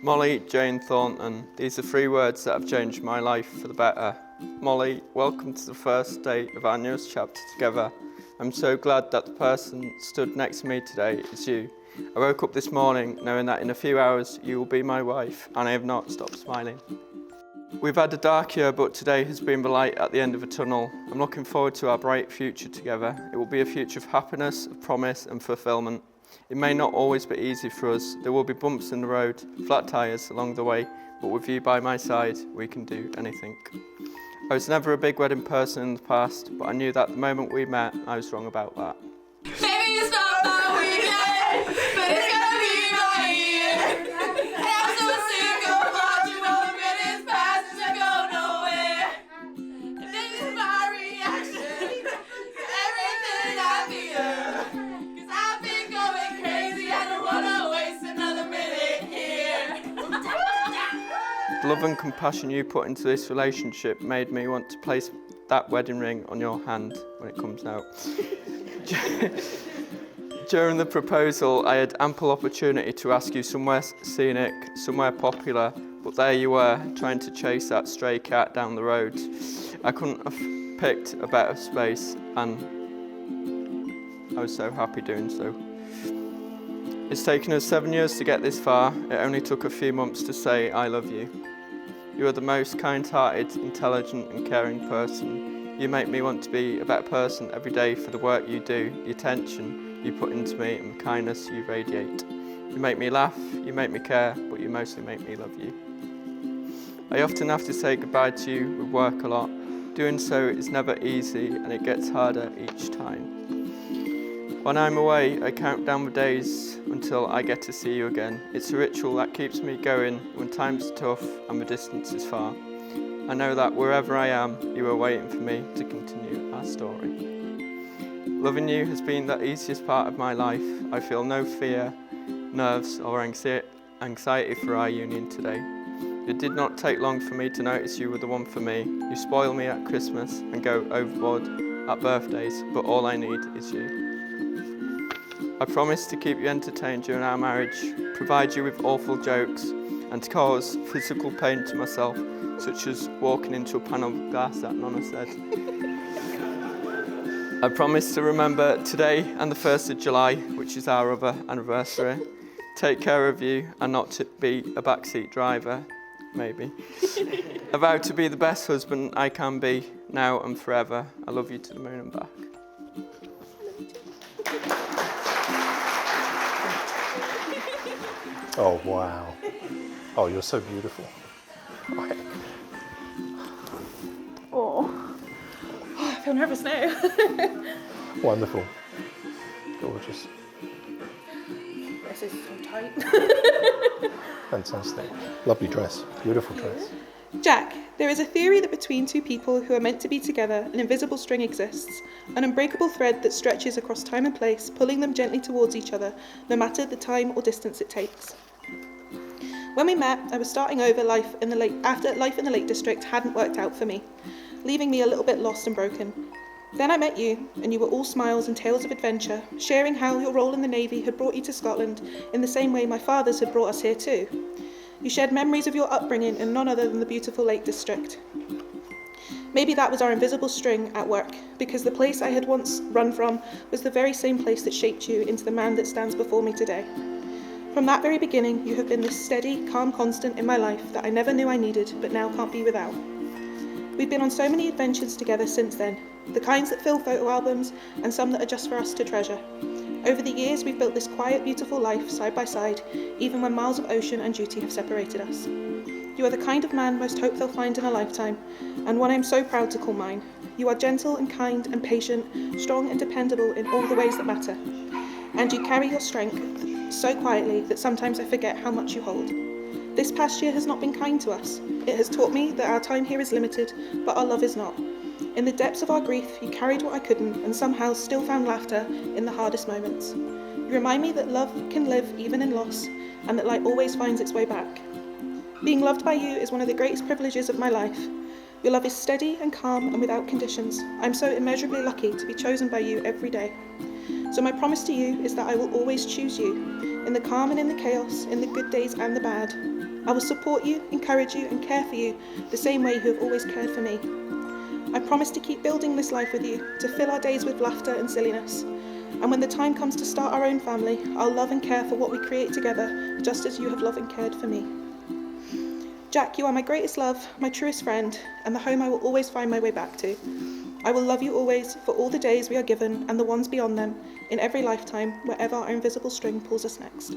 Molly, Jane, Thornton, these are 3 words that have changed my life for the better. Molly, welcome to the first day of our newest chapter together. I'm so glad that the person stood next to me today is you. I woke up this morning knowing that in a few hours you will be my wife, and I have not stopped smiling. We've had a dark year, but today has been the light at the end of a tunnel. I'm looking forward to our bright future together. It will be a future of happiness, of promise and fulfilment. It may not always be easy for us. There will be bumps in the road, flat tyres along the way, but with you by my side, we can do anything. I was never a big wedding person in the past, but I knew that the moment we met, I was wrong about that. Maybe it's not my weekend, but it's gonna be my year. And I'm so sick of watching all the minutes pass and go nowhere. And this is my reaction to everything I feel. 'Cause I've been going crazy, I don't wanna waste another minute here. The love and compassion you put into this relationship made me want to place that wedding ring on your hand when it comes out. During the proposal, I had ample opportunity to ask you somewhere scenic, somewhere popular, but there you were, trying to chase that stray cat down the road. I couldn't have picked a better space, and I was so happy doing so. It's taken us 7 years to get this far. It only took a few months to say I love you. You are the most kind-hearted, intelligent and caring person. You make me want to be a better person every day for the work you do, the attention you put into me and the kindness you radiate. You make me laugh, you make me care, but you mostly make me love you. I often have to say goodbye to you with work a lot. Doing so is never easy and it gets harder each time. When I'm away, I count down the days until I get to see you again. It's a ritual that keeps me going when times are tough and the distance is far. I know that wherever I am, you are waiting for me to continue our story. Loving you has been the easiest part of my life. I feel no fear, nerves or anxiety for our union today. It did not take long for me to notice you were the one for me. You spoil me at Christmas and go overboard at birthdays, but all I need is you. I promise to keep you entertained during our marriage, provide you with awful jokes, and to cause physical pain to myself, such as walking into a panel of glass that Nonna said. I promise to remember today and the 1st of July, which is our other anniversary, take care of you and not to be a backseat driver, maybe. I vow to be the best husband I can be now and forever. I love you to the moon and back. Oh, wow. Oh, you're so beautiful. Oh, I feel nervous now. Wonderful. Gorgeous. This is so tight. Fantastic. Lovely dress. Beautiful dress. Jack, there is a theory that between two people who are meant to be together, an invisible string exists, an unbreakable thread that stretches across time and place, pulling them gently towards each other, no matter the time or distance it takes. When we met, I was starting over after life in the Lake District hadn't worked out for me, leaving me a little bit lost and broken. Then I met you, and you were all smiles and tales of adventure, sharing how your role in the Navy had brought you to Scotland in the same way my father's had brought us here too. You shared memories of your upbringing in none other than the beautiful Lake District. Maybe that was our invisible string at work, because the place I had once run from was the very same place that shaped you into the man that stands before me today. From that very beginning, you have been this steady, calm constant in my life that I never knew I needed, but now can't be without. We've been on so many adventures together since then, the kinds that fill photo albums and some that are just for us to treasure. Over the years, we've built this quiet, beautiful life side by side, even when miles of ocean and duty have separated us. You are the kind of man most hope they'll find in a lifetime, and one I'm so proud to call mine. You are gentle and kind and patient, strong and dependable in all the ways that matter. And you carry your strength so quietly that sometimes I forget how much you hold. This past year has not been kind to us. It has taught me that our time here is limited, but our love is not. In the depths of our grief, you carried what I couldn't and somehow still found laughter in the hardest moments. You remind me that love can live even in loss, and that light always finds its way back. Being loved by you is one of the greatest privileges of my life. Your love is steady and calm and without conditions. I'm so immeasurably lucky to be chosen by you every day. So my promise to you is that I will always choose you, in the calm and in the chaos, in the good days and the bad. I will support you, encourage you, and care for you the same way you have always cared for me. I promise to keep building this life with you, to fill our days with laughter and silliness. And when the time comes to start our own family, I'll love and care for what we create together, just as you have loved and cared for me. Jack, you are my greatest love, my truest friend, and the home I will always find my way back to. I will love you always for all the days we are given and the ones beyond them, in every lifetime, wherever our invisible string pulls us next.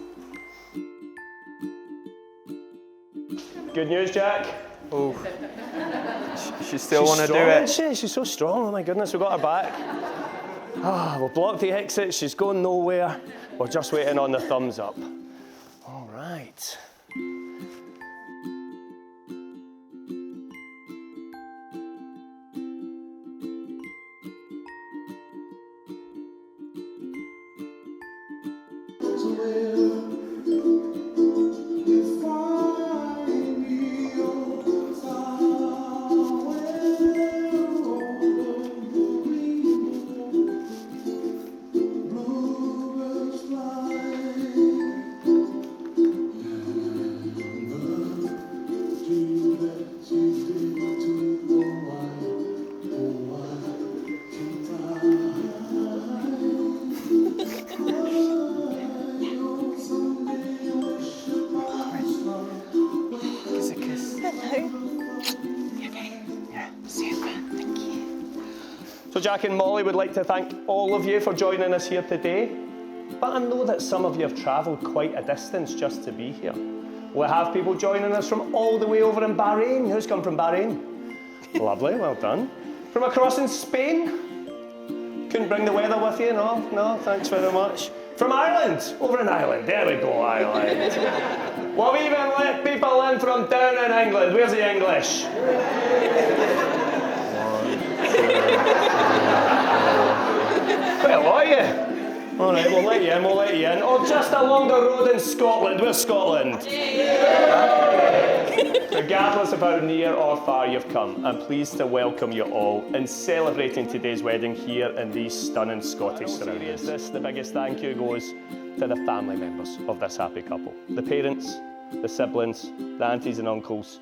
Good news, Jack. Oh, she still want to do it. She's so strong. Oh my goodness, we got her back. We'll block the exit. She's going nowhere. We're just waiting on the thumbs up. All right. So Jack and Molly would like to thank all of you for joining us here today. But I know that some of you have travelled quite a distance just to be here. We have people joining us from all the way over in Bahrain. Who's come from Bahrain? Lovely, well done. From across in Spain? Couldn't bring the weather with you, no, thanks very much. From Ireland, over in Ireland, there we go, Ireland. We've even let people in from down in England. Where's the English? Well, are you? All right, we'll let you in. Or just along the road in Scotland. Where's Scotland? Regardless of how near or far you've come, I'm pleased to welcome you all in celebrating today's wedding here in these stunning Scottish surroundings. The biggest thank you goes to the family members of this happy couple. The parents, the siblings, the aunties and uncles,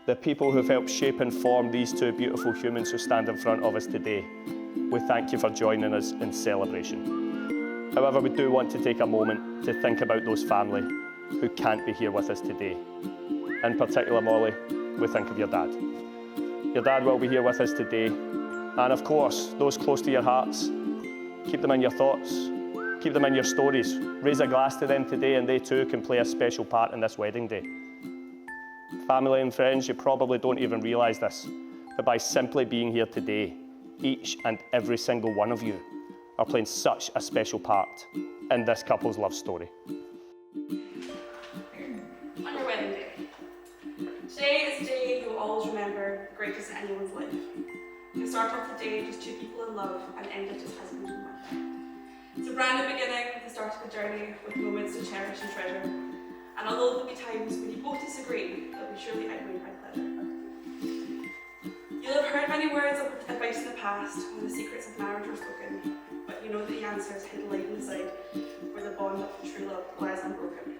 the people who've helped shape and form these two beautiful humans who stand in front of us today. We thank you for joining us in celebration. However, we do want to take a moment to think about those family who can't be here with us today. In particular, Molly, we think of your dad. Your dad will be here with us today. And of course, those close to your hearts, keep them in your thoughts, keep them in your stories. Raise a glass to them today and they too can play a special part in this wedding day. Family and friends, you probably don't even realise this, but by simply being here today, each and every single one of you are playing such a special part in this couple's love story. On your wedding day. Today is a day you'll always remember, the greatest in anyone's life. You start off the day just two people in love and end it as husband and wife. It's a brand new beginning, the start of a journey with moments to cherish and treasure. And although there'll be times when you both disagree, they'll be surely outweighed by pleasure. You'll have heard many words of advice in the past when the secrets of marriage were spoken, but you know that the answer is hidden light inside, where the bond of true love lies unbroken.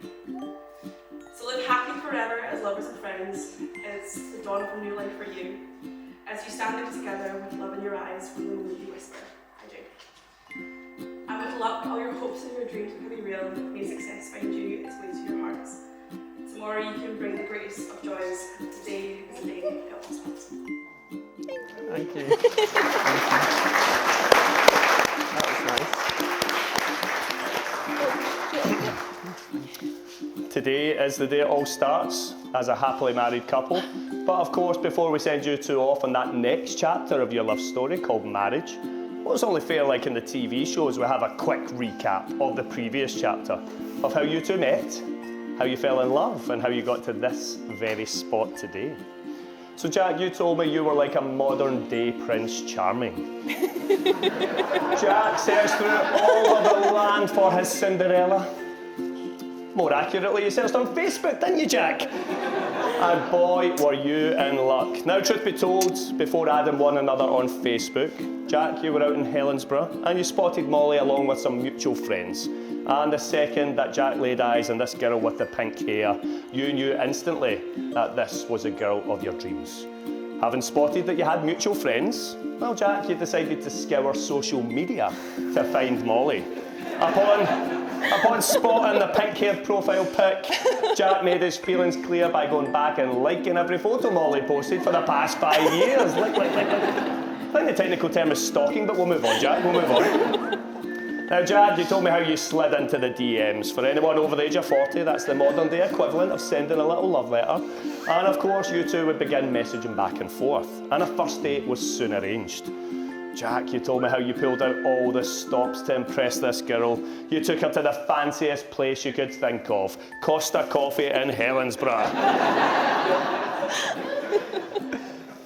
So live happy forever as lovers and friends. It's the dawn of a new life for you, as you stand there together with love in your eyes from the moment you whisper, I do. And with luck, all your hopes and your dreams will be real. May success find you its way to your hearts. Tomorrow you can bring the greatest of joys. Today is the day it all starts. Thank you. That was nice. Today is the day it all starts as a happily married couple. But of course, before we send you two off on that next chapter of your love story called marriage, well, it's only fair, like in the TV shows, we have a quick recap of the previous chapter of how you two met, how you fell in love, and how you got to this very spot today. So Jack, you told me you were like a modern day Prince Charming. Jack searched through all of the land for his Cinderella. More accurately, you searched on Facebook, didn't you, Jack? And boy, were you in luck. Now, truth be told, before adding one another on Facebook, Jack, you were out in Helensburgh and you spotted Molly along with some mutual friends. And the second that Jack laid eyes on this girl with the pink hair, you knew instantly that this was a girl of your dreams. Having spotted that you had mutual friends, well, Jack, you decided to scour social media to find Molly. Upon spotting the pink-haired profile pic, Jack made his feelings clear by going back and liking every photo Molly posted for the past 5 years. I think the technical term is stalking, but we'll move on, Jack, we'll move on. Now, Jack, you told me how you slid into the DMs. For anyone over the age of 40, that's the modern day equivalent of sending a little love letter. And of course, you two would begin messaging back and forth. And a first date was soon arranged. Jack, you told me how you pulled out all the stops to impress this girl. You took her to the fanciest place you could think of, Costa Coffee in Helensburgh.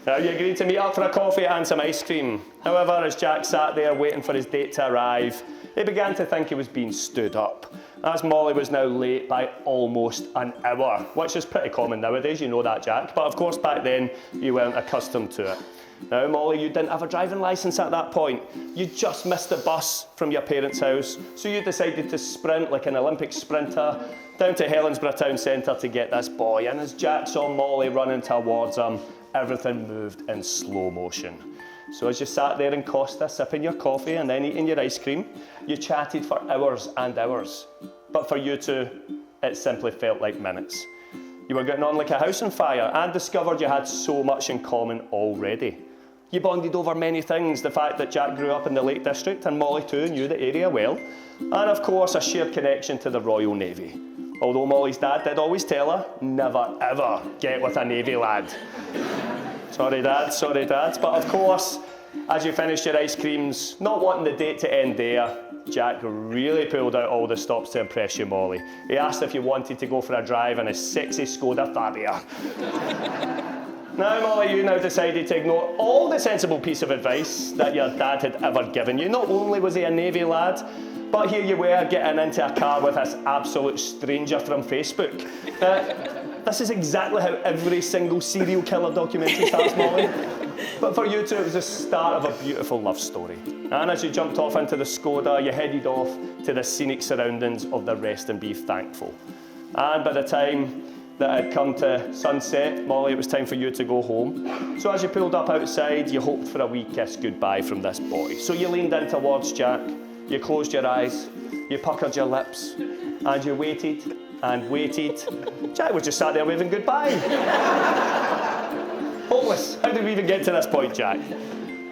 Now, you agreed to meet up for a coffee and some ice cream. However, as Jack sat there waiting for his date to arrive, he began to think he was being stood up, as Molly was now late by almost an hour, which is pretty common nowadays, you know that, Jack, but of course back then you weren't accustomed to it. Now, Molly, you didn't have a driving licence at that point. You just missed the bus from your parents' house, so you decided to sprint like an Olympic sprinter down to Helensburgh town centre to get this boy, and as Jack saw Molly running towards him, everything moved in slow motion. So as you sat there in Costa, sipping your coffee and then eating your ice cream, you chatted for hours and hours. But for you two, it simply felt like minutes. You were getting on like a house on fire and discovered you had so much in common already. You bonded over many things, the fact that Jack grew up in the Lake District and Molly too knew the area well, and of course a shared connection to the Royal Navy. Although Molly's dad did always tell her, never ever get with a Navy lad. Sorry Dad, but of course, as you finished your ice creams, not wanting the date to end there, Jack really pulled out all the stops to impress you, Molly. He asked if you wanted to go for a drive in his sexy Skoda Fabia. Now, Molly, you now decided to ignore all the sensible piece of advice that your dad had ever given you. Not only was he a Navy lad, but here you were getting into a car with this absolute stranger from Facebook. This is exactly how every single serial killer documentary starts, Molly. But for you two, it was the start of a beautiful love story. And as you jumped off into the Skoda, you headed off to the scenic surroundings of the Rest and Be Thankful. And by the time that had come to sunset, Molly, it was time for you to go home. So as you pulled up outside, you hoped for a wee kiss goodbye from this boy. So you leaned in towards Jack, you closed your eyes, you puckered your lips, and you waited and waited. Jack was just sat there waving goodbye. Hopeless. How did we even get to this point, Jack?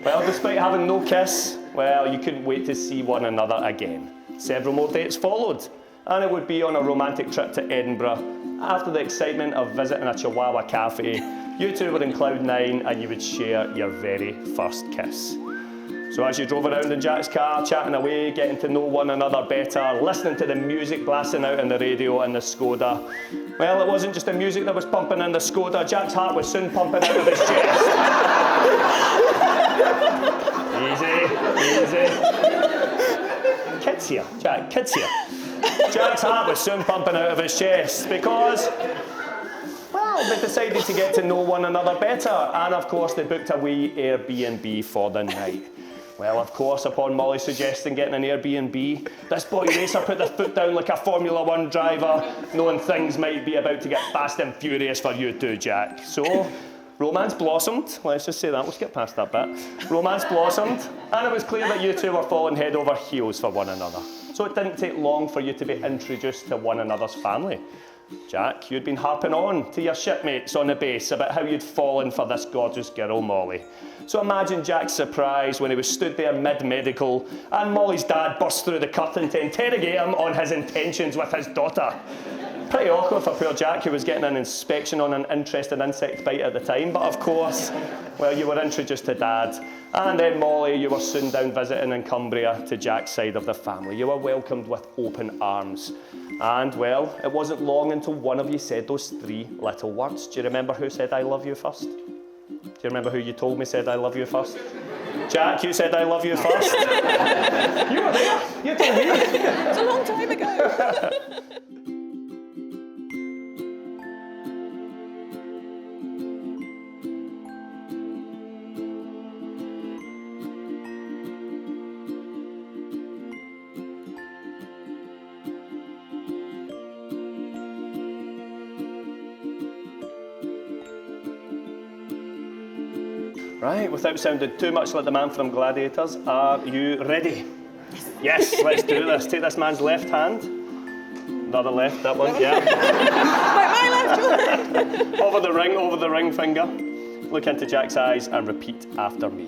Well, despite having no kiss, well, you couldn't wait to see one another again. Several more dates followed, and it would be on a romantic trip to Edinburgh. After the excitement of visiting a Chihuahua cafe, you two were in cloud nine and you would share your very first kiss. So as you drove around in Jack's car, chatting away, getting to know one another better, listening to the music blasting out on the radio in the Skoda, well, it wasn't just the music that was pumping in the Skoda, Jack's heart was soon pumping out of his chest. Easy. Kids here, Jack, kids here. Jack's heart was soon pumping out of his chest because, well, they decided to get to know one another better, and of course they booked a wee Airbnb for the night. Well, of course, upon Molly suggesting getting an Airbnb, this boy racer put the foot down like a Formula 1 driver, knowing things might be about to get fast and furious for you two, Jack. So, romance blossomed. Let's just say that, we'll skip past that bit. Romance blossomed, and it was clear that you two were falling head over heels for one another. So it didn't take long for you to be introduced to one another's family. Jack, you'd been harping on to your shipmates on the base about how you'd fallen for this gorgeous girl, Molly. So imagine Jack's surprise when he was stood there mid-medical and Molly's dad burst through the curtain to interrogate him on his intentions with his daughter. Pretty awkward for poor Jack, who was getting an inspection on an interesting insect bite at the time, but of course, well, you were introduced to Dad. And then Molly, you were soon down visiting in Cumbria to Jack's side of the family. You were welcomed with open arms. And, well, it wasn't long until one of you said those three little words. Do you remember who said I love you first? Do you remember who you told me said I love you first? Jack, you said I love you first. You were there. You told me. It's a long time ago. Right, without sounding too much like the man from Gladiators, are you ready? Yes, let's do this. Take this man's left hand. Another left, that one, yeah. My left. Over the ring finger. Look into Jack's eyes and repeat after me.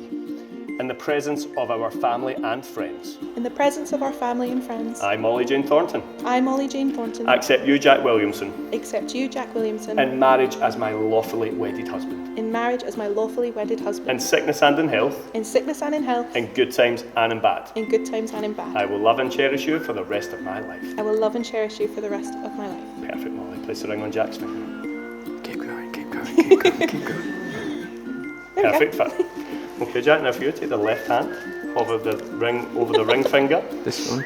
In the presence of our family and friends. In the presence of our family and friends. I, Molly Jane Thornton. I, Molly Jane Thornton. Accept you, Jack Williamson. Accept you, Jack Williamson. In marriage as my lawfully wedded husband. In marriage as my lawfully wedded husband. In sickness and in health. In sickness and in health. In good times and in bad. In good times and in bad. I will love and cherish you for the rest of my life. I will love and cherish you for the rest of my life. Perfect, Molly. Place the ring on Jack's finger. Keep going, keep going, keep going, keep going. Perfect fit. Okay, Jack, now for you, take the left hand over the ring finger. This one.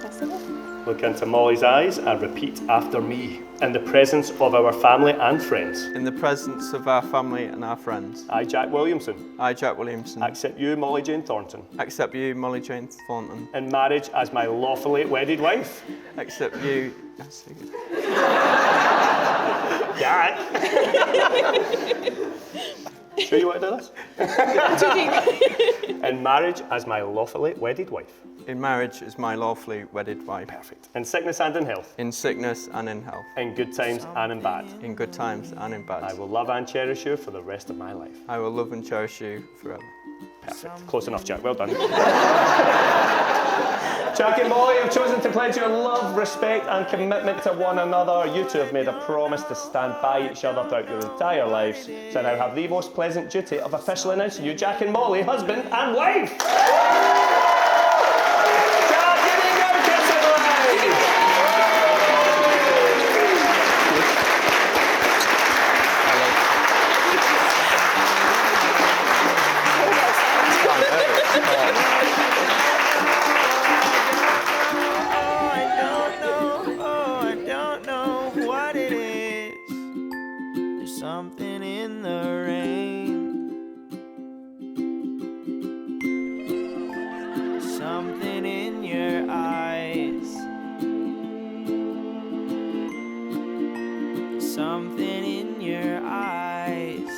That's the one. Look into Molly's eyes and repeat after me. In the presence of our family and friends. In the presence of our family and our friends. I, Jack Williamson. I, Jack Williamson. Accept you, Molly Jane Thornton. Accept you, Molly Jane Thornton. In marriage as my lawfully wedded wife. Accept you. That's so good. Jack. Sure you want to do this? In marriage as my lawfully wedded wife. In marriage as my lawfully wedded wife. Perfect. In sickness and in health. In sickness and in health. In good times and in bad. In good times and in bad. I will love and cherish you for the rest of my life. I will love and cherish you forever. Perfect. Close enough, Jack. Well done. Jack and Molly have chosen to pledge your love, respect and commitment to one another. You two have made a promise to stand by each other throughout your entire lives. So now have the most pleasant duty of officially announcing you, Jack and Molly, husband and wife. Jack, you need no kissing line. Something in the rain, something in your eyes, something in your eyes,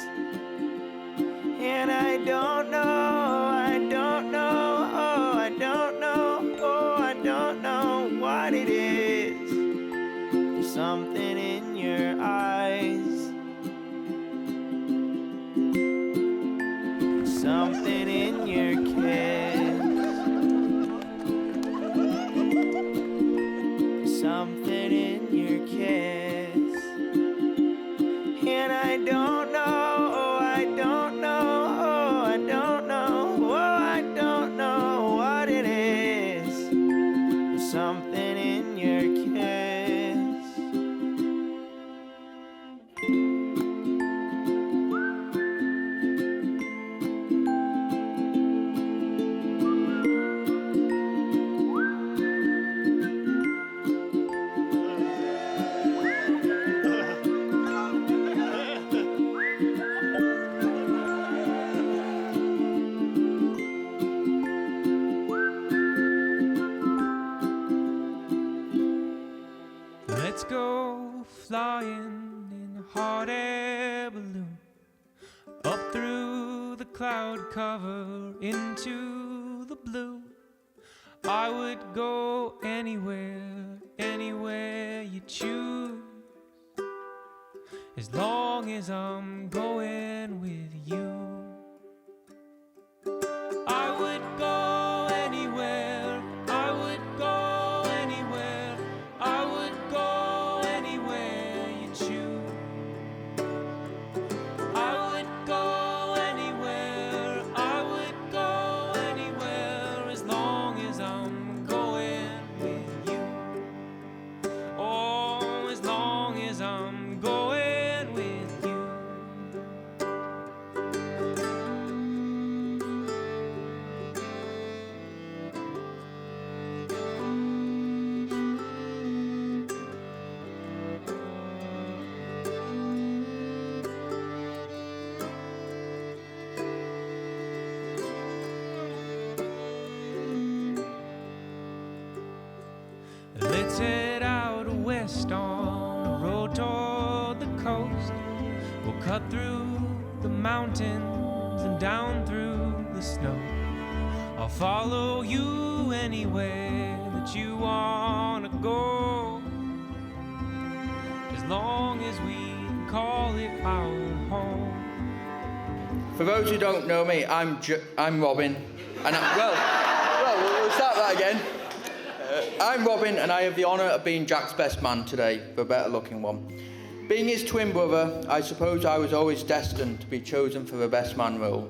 and I don't know, I don't know, oh, I don't know, oh, I don't know what it is. There's something in your eyes. Something in your kiss, something in your kiss, and I don't know, oh, I don't know, oh, I don't know, oh, I don't know what it is. There's something in your kiss. Let's go flying in a hot air balloon up through the cloud cover into the blue. I would go anywhere, anywhere you choose, as long as I'm going with you. I would go anywhere, I would go anywhere, I would go anywhere you choose. I would go anywhere, I would go anywhere, as long as I'm going with you. Oh, as long as I'm going with you. Let's head out west on a road toward the coast. We'll cut through the mountains hills and down through the snow. I'll follow you anywhere that you wanna go, as long as we can call it our home. For those who don't know me, I'm Robin, and we'll start that again. I'm Robin, and I have the honour of being Jack's best man today, the better looking one. Being his twin brother, I suppose I was always destined to be chosen for the best man role.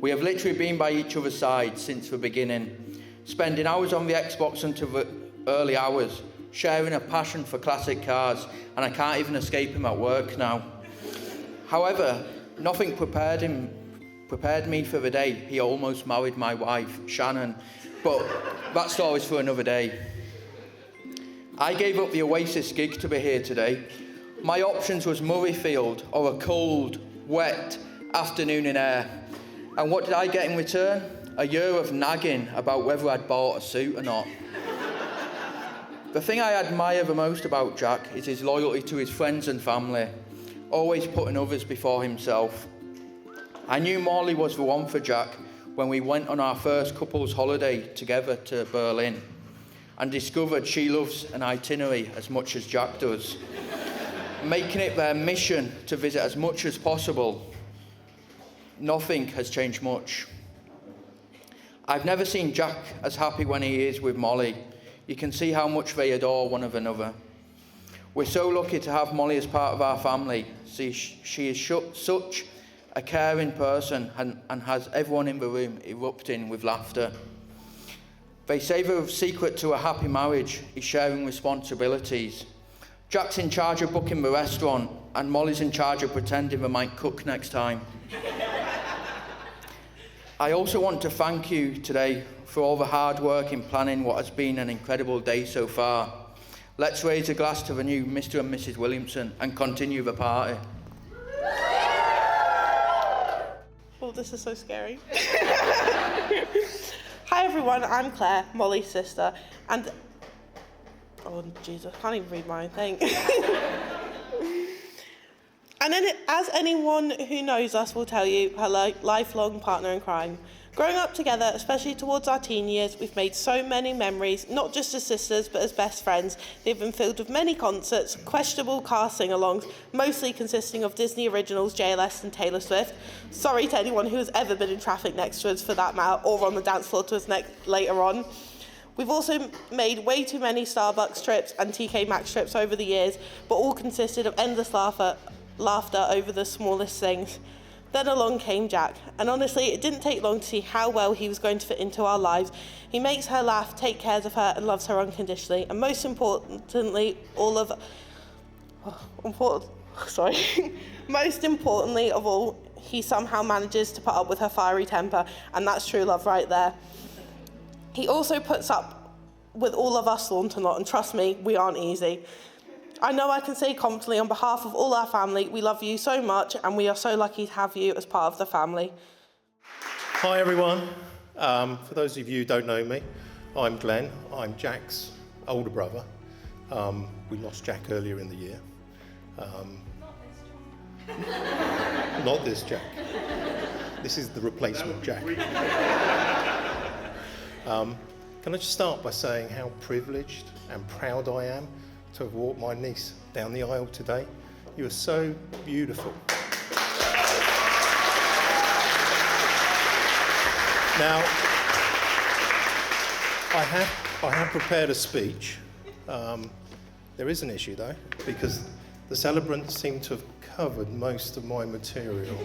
We have literally been by each other's side since the beginning, spending hours on the Xbox until the early hours, sharing a passion for classic cars, and I can't even escape him at work now. However, nothing prepared me for the day he almost married my wife, Shannon, but that story's for another day. I gave up the Oasis gig to be here today. My options was Murrayfield or a cold, wet afternoon in Ayr. And what did I get in return? A year of nagging about whether I'd bought a suit or not. The thing I admire the most about Jack is his loyalty to his friends and family, always putting others before himself. I knew Molly was the one for Jack when we went on our first couple's holiday together to Berlin and discovered she loves an itinerary as much as Jack does, making it their mission to visit as much as possible. Nothing has changed much. I've never seen Jack as happy when he is with Molly. You can see how much they adore one another. We're so lucky to have Molly as part of our family. She is such a caring person and has everyone in the room erupting with laughter. They say the secret to a happy marriage is sharing responsibilities. Jack's in charge of booking the restaurant and Molly's in charge of pretending they might cook next time. I also want to thank you today for all the hard work in planning what has been an incredible day so far. Let's raise a glass to the new Mr. and Mrs. Williamson and continue the party. Oh, this is so scary. Hi everyone, I'm Claire, Molly's sister, and oh Jesus, I can't even read my own thing. And then, as anyone who knows us will tell you, her lifelong partner in crime. Growing up together, especially towards our teen years, we've made so many memories, not just as sisters, but as best friends. They've been filled with many concerts, questionable car sing-alongs, mostly consisting of Disney originals, JLS and Taylor Swift. Sorry to anyone who has ever been in traffic next to us for that matter, or on the dance floor to us later on. We've also made way too many Starbucks trips and TK Maxx trips over the years, but all consisted of endless laughter over the smallest things. Then along came Jack, and honestly, it didn't take long to see how well he was going to fit into our lives. He makes her laugh, takes care of her, and loves her unconditionally. And most importantly, most importantly of all, he somehow manages to put up with her fiery temper, and that's true love right there. He also puts up with all of us Thornton lot, and trust me, we aren't easy. I know I can say confidently on behalf of all our family, we love you so much and we are so lucky to have you as part of the family. Hi everyone. For those of you who don't know me, I'm Glenn. I'm Jack's older brother. We lost Jack earlier in the year. Not this Jack. This is the replacement Jack. Can I just start by saying how privileged and proud I am to have walked my niece down the aisle today. You are so beautiful. Now, I have prepared a speech. There is an issue though, because the celebrants seem to have covered most of my material.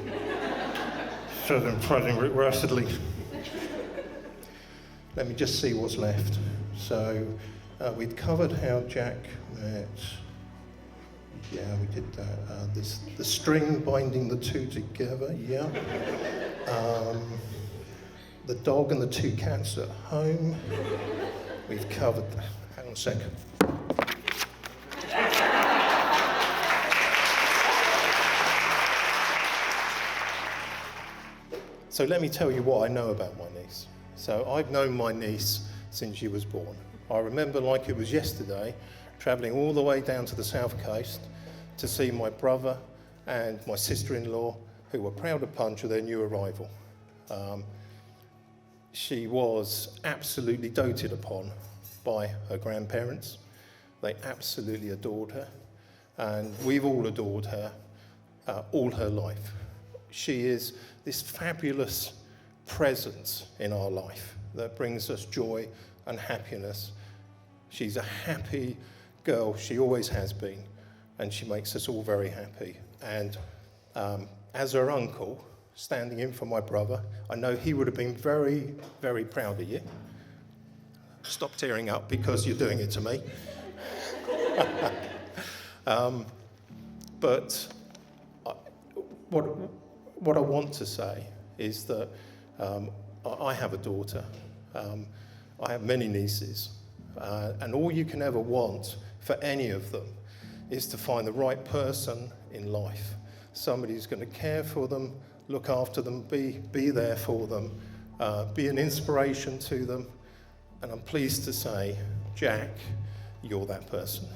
So I'm trying rapidly. Let me just see what's left. So we'd covered how Jack met. Yeah, we did that. The string binding the two together, yeah. The dog and the two cats at home. We've covered that. Hang on a second. So let me tell you what I know about my niece. So I've known my niece since she was born. I remember like it was yesterday, travelling all the way down to the south coast to see my brother and my sister-in-law who were proud to punch their new arrival. She was absolutely doted upon by her grandparents. They absolutely adored her, and we've all adored her all her life. She is this fabulous presence in our life that brings us joy and happiness. She's a happy girl, she always has been, and she makes us all very happy. And as her uncle, standing in for my brother, I know he would have been very, very proud of you. Stop tearing up because you're doing it to me. But what I want to say is that I have a daughter. I have many nieces. And all you can ever want for any of them is to find the right person in life. Somebody who's going to care for them, look after them, be there for them, be an inspiration to them. And I'm pleased to say, Jack, you're that person.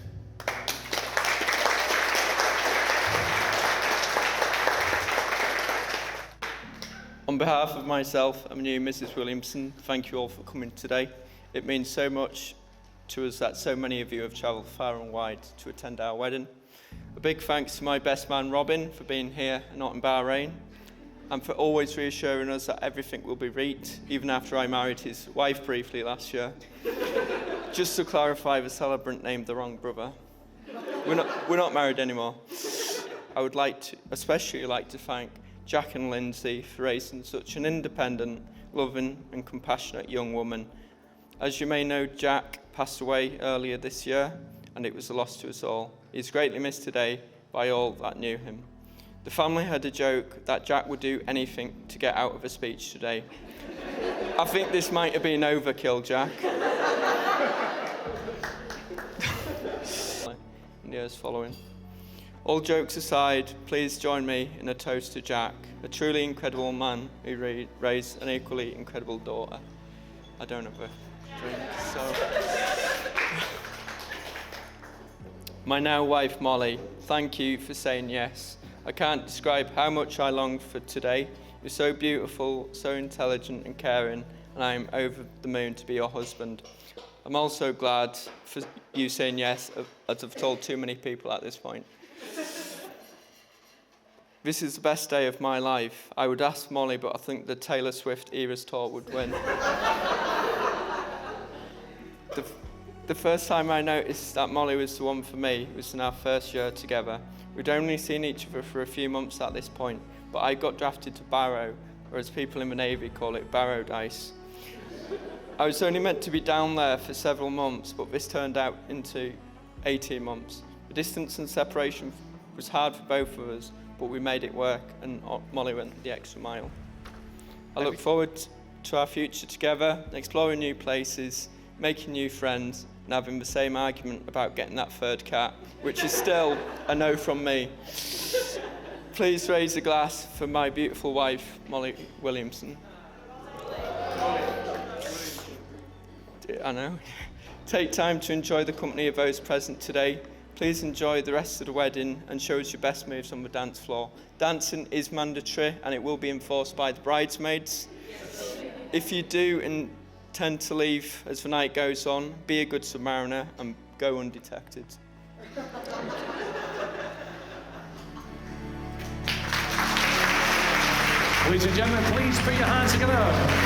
On behalf of myself and you, Mrs. Williamson, thank you all for coming today. It means so much to us that so many of you have travelled far and wide to attend our wedding. A big thanks to my best man, Robin, for being here and not in Bahrain, and for always reassuring us that everything will be right, even after I married his wife briefly last year. Just to clarify, the celebrant named the wrong brother. We're not married anymore. I would especially like to thank Jack and Lindsay for raising such an independent, loving and compassionate young woman. As you may know, Jack passed away earlier this year, and it was a loss to us all. He's greatly missed today by all that knew him. The family had a joke that Jack would do anything to get out of a speech today. I think this might have been overkill, Jack. Years following. All jokes aside, please join me in a toast to Jack, a truly incredible man who raised an equally incredible daughter. I don't have a drink, so... My now wife, Molly, thank you for saying yes. I can't describe how much I longed for today. You're so beautiful, so intelligent and caring, and I'm over the moon to be your husband. I'm also glad for you saying yes, as I've told too many people at this point. This is the best day of my life. I would ask Molly, but I think the Taylor Swift Eras tour would win. The first time I noticed that Molly was the one for me was in our first year together. We'd only seen each other for a few months at this point, but I got drafted to Barrow, or as people in the Navy call it, Barrow Dice. I was only meant to be down there for several months, but this turned out into 18 months. The distance and separation was hard for both of us, but we made it work, and Molly went the extra mile. I look forward to our future together, exploring new places, making new friends, and having the same argument about getting that third cat, which is still a no from me. Please raise a glass for my beautiful wife, Molly Williamson. I know. Take time to enjoy the company of those present today. Please enjoy the rest of the wedding and show us your best moves on the dance floor. Dancing is mandatory and it will be enforced by the bridesmaids. If you do intend to leave as the night goes on, be a good submariner and go undetected. Ladies and gentlemen, please put your hands together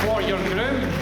for your groom.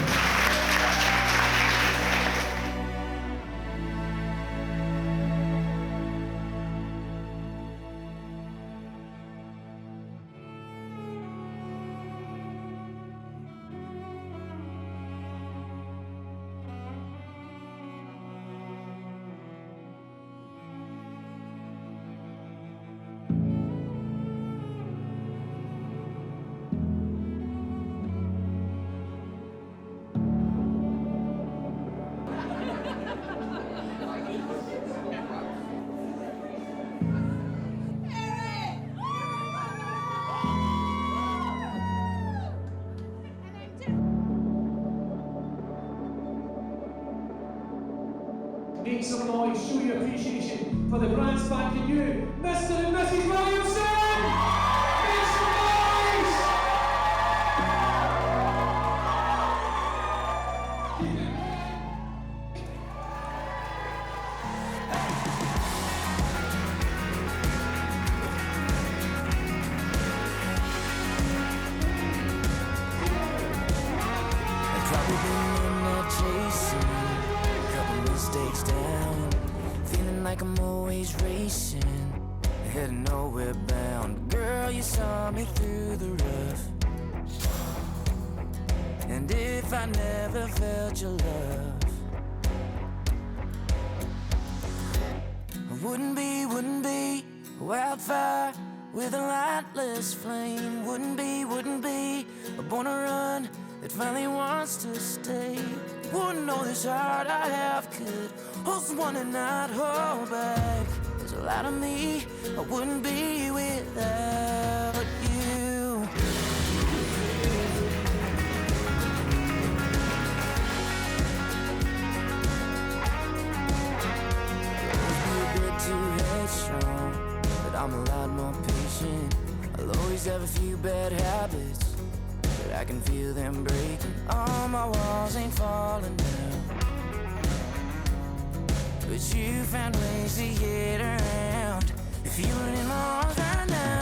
Make some noise, show your appreciation for the grand spanking new Mr. and Mrs. Williamson! Make some noise! heading nowhere bound. Girl, you saw me through the rough. And if I never felt your love, I wouldn't be a wildfire with a lightless flame. Wouldn't be a born to run that finally wants to stay. Wouldn't know this heart I have could hold someone and not hold back. There's a lot of me I wouldn't be without you. You're a bit too headstrong, but I'm a lot more patient. I'll always have a few bad habits, but I can feel them breaking. All my walls ain't falling down, but you found ways to get around. If you were in my arms right now,